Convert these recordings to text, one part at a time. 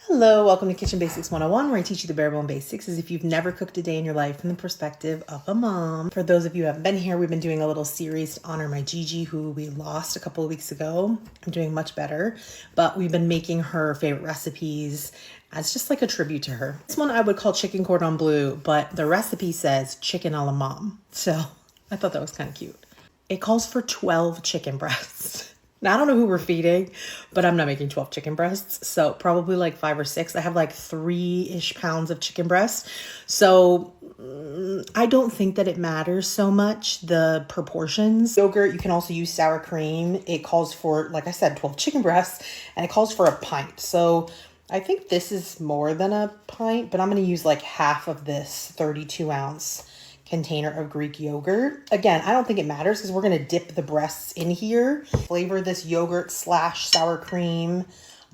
Hello, welcome to Kitchen Basics 101, where I teach you the bare bone basics as if you've never cooked a day in your life from the perspective of a mom. For those of you who haven't been here, we've been doing a little series to honor my Gigi, who we lost a couple of weeks ago. I'm doing much better, but we've been making her favorite recipes as just like a tribute to her. This one I would call chicken cordon bleu, but the recipe says chicken a la mom. So I thought that was kind of cute. It calls for 12 chicken breasts. Now, I don't know who we're feeding, but I'm not making 12 chicken breasts. So probably like 5 or 6. I have like 3-ish pounds of chicken breast. So I don't think that it matters so much, the proportions. Yogurt, you can also use sour cream. It calls for, like I said, 12 chicken breasts, and it calls for a pint. So I think this is more than a pint, but I'm going to use like half of this 32-ounce container of Greek yogurt. Again, I don't think it matters because we're going to dip the breasts in here. Flavor this yogurt / sour cream.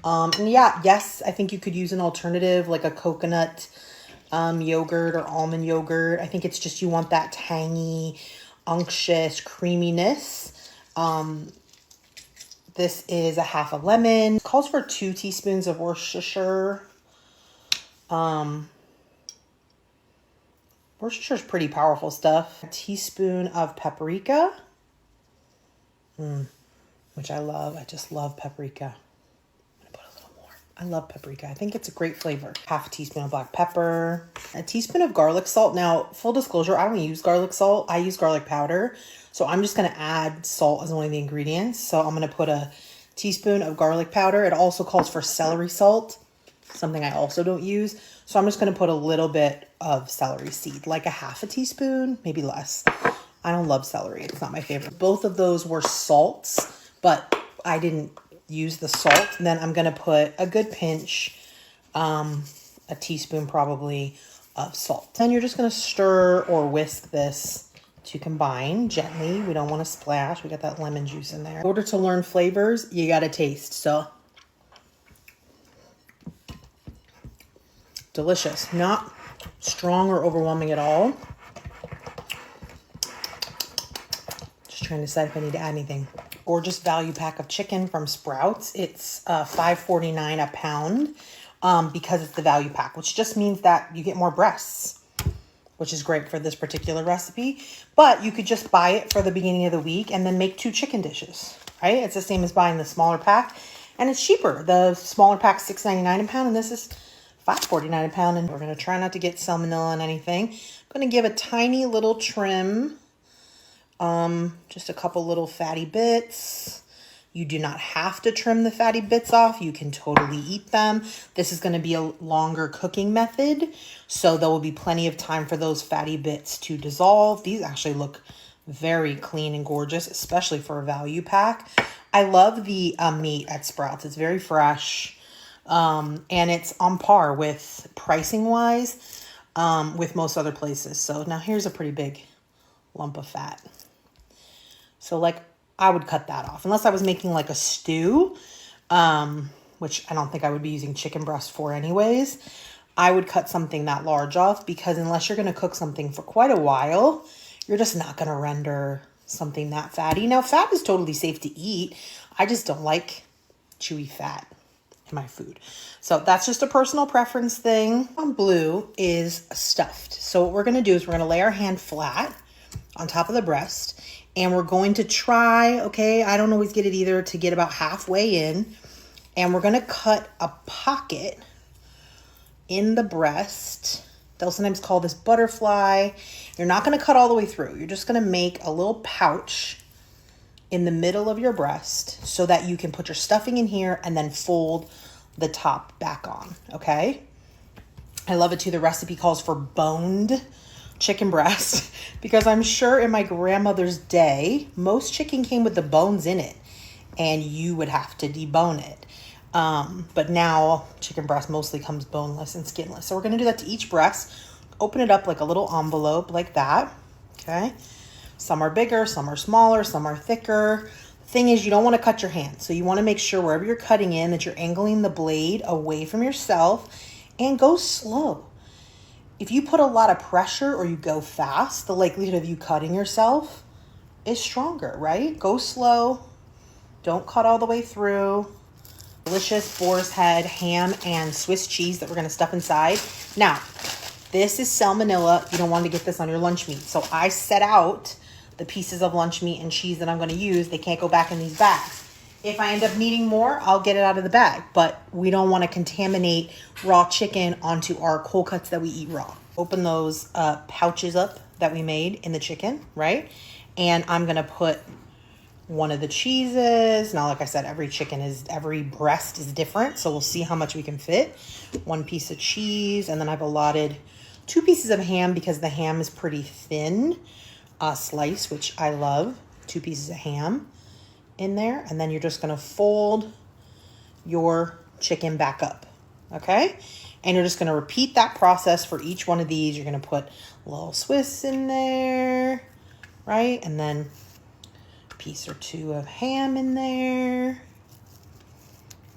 And yeah, yes, I think you could use an alternative like a coconut yogurt or almond yogurt. I think it's just you want that tangy, unctuous creaminess. This is a half a lemon. It calls for 2 teaspoons of Worcestershire. Worcestershire is pretty powerful stuff. A teaspoon of paprika, which I love. I just love paprika. I'm gonna put a little more. I love paprika. I think it's a great flavor. Half a teaspoon of black pepper, a teaspoon of garlic salt. Now, full disclosure, I don't use garlic salt. I use garlic powder. So I'm just gonna add salt as one of the ingredients. So I'm gonna put a teaspoon of garlic powder. It also calls for celery salt, something I also don't use. So I'm just going to put a little bit of celery seed, like a half a teaspoon, maybe less. I don't love celery. It's not my favorite. Both of those were salts, but I didn't use the salt. And then I'm going to put a good pinch, a teaspoon probably, of salt. Then you're just going to stir or whisk this to combine gently. We don't want to splash. We got that lemon juice in there. In order to learn flavors, you got to taste. So delicious, not strong or overwhelming at all. Just trying to decide if I need to add anything. Gorgeous value pack of chicken from Sprouts. It's $5.49 a pound because it's the value pack, which just means that you get more breasts, which is great for this particular recipe. But you could just buy it for the beginning of the week and then make 2 chicken dishes, right? It's the same as buying the smaller pack, and it's cheaper. The smaller pack's $6.99 a pound, and this is $5.49 a pound, and we're going to try not to get salmonella on anything. I'm going to give a tiny little trim, just a couple little fatty bits. You do not have to trim the fatty bits off. You can totally eat them. This is going to be a longer cooking method, so there will be plenty of time for those fatty bits to dissolve. These actually look very clean and gorgeous, especially for a value pack. I love the meat at Sprouts. It's very fresh. And it's on par with pricing wise, with most other places. So now here's a pretty big lump of fat. So like I would cut that off unless I was making like a stew, which I don't think I would be using chicken breast for anyways. I would cut something that large off because unless you're going to cook something for quite a while, you're just not going to render something that fatty. Now, fat is totally safe to eat. I just don't like chewy fat in my food. So that's just a personal preference thing. Cordon bleu is stuffed. So what we're going to do is we're going to lay our hand flat on top of the breast, and we're going to try, okay, I don't always get it either, to get about halfway in, and we're going to cut a pocket in the breast. They'll sometimes call this butterfly. You're not going to cut all the way through. You're just going to make a little pouch in the middle of your breast so that you can put your stuffing in here and then fold the top back on, okay? I love it too. The recipe calls for boned chicken breast because I'm sure in my grandmother's day, most chicken came with the bones in it and you would have to debone it. But now chicken breast mostly comes boneless and skinless. So we're going to do that to each breast. Open it up like a little envelope like that, okay? Some are bigger, some are smaller, some are thicker. The thing is, you don't want to cut your hand. So you want to make sure wherever you're cutting in that you're angling the blade away from yourself and go slow. If you put a lot of pressure or you go fast, the likelihood of you cutting yourself is stronger, right? Go slow. Don't cut all the way through. delicious boar's head ham and Swiss cheese that we're gonna stuff inside. Now, this is salmonella. You don't want to get this on your lunch meat. So I set out the pieces of lunch meat and cheese that I'm gonna use. They can't go back in these bags. If I end up needing more, I'll get it out of the bag, but we don't want to contaminate raw chicken onto our cold cuts that we eat raw. Open those pouches up that we made in the chicken, right? And I'm gonna put one of the cheeses. Now, like I said, every breast is different, so we'll see how much we can fit. One piece of cheese, and then I've allotted 2 pieces of ham because the ham is pretty thin slice, which I love. 2 pieces of ham in there, and then you're just gonna fold your chicken back up, okay? And you're just gonna repeat that process for each one of these. You're gonna put a little Swiss in there, right? And then a piece or 2 of ham in there.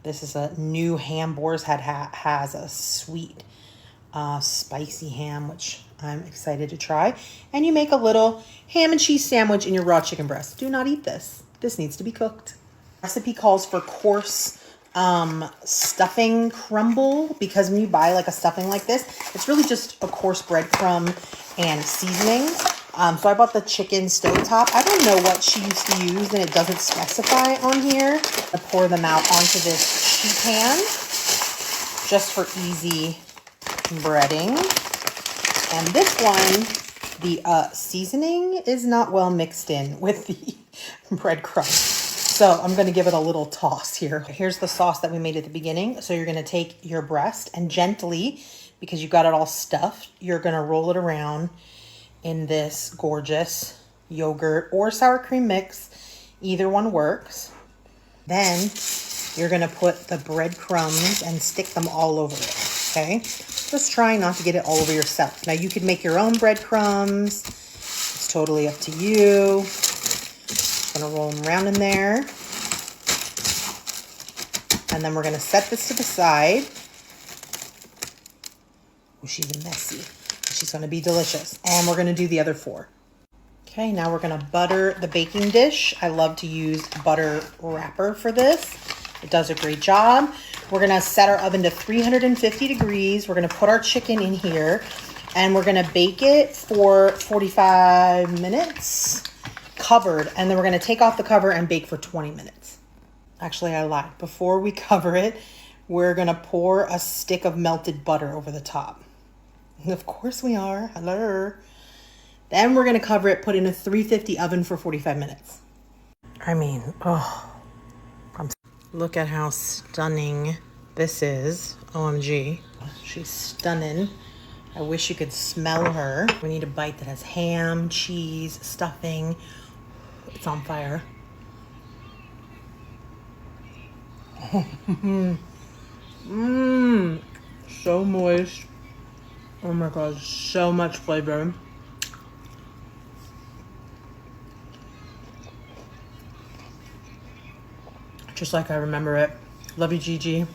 This is a new ham. Boar's Head has a sweet, spicy ham, which I'm excited to try. And you make a little ham and cheese sandwich in your raw chicken breast. Do not eat this. This needs to be cooked. Recipe calls for coarse stuffing crumble, because when you buy like a stuffing like this, it's really just a coarse breadcrumb and seasonings. So I bought the chicken stovetop. I don't know what she used to use, and it doesn't specify on here. I pour them out onto this sheet pan just for easy breading. And this one, the seasoning is not well mixed in with the breadcrumbs. So I'm going to give it a little toss here. Here's the sauce that we made at the beginning. So you're going to take your breast and gently, because you've got it all stuffed, you're going to roll it around in this gorgeous yogurt or sour cream mix. Either one works. Then you're going to put the breadcrumbs and stick them all over it, okay? Just try not to get it all over yourself. Now you could make your own breadcrumbs. It's totally up to you. Gonna roll them around in there. And then we're gonna set this to the side. Oh, she's messy. She's gonna be delicious. And we're gonna do the other 4. Okay, now we're gonna butter the baking dish. I love to use butter wrapper for this. It does a great job. We're gonna set our oven to 350 degrees. We're gonna put our chicken in here and we're gonna bake it for 45 minutes. Covered, and then we're going to take off the cover and bake for 20 minutes. Actually, I lied. Before we cover it, we're going to pour a stick of melted butter over the top. Of course we are. Hello. Then we're going to cover it, put in a 350 oven for 45 minutes. I mean, look at how stunning this is. OMG. She's stunning. I wish you could smell her. We need a bite that has ham, cheese, stuffing. It's on fire. So moist. Oh my God, so much flavor. Just like I remember it. Love you, Gigi.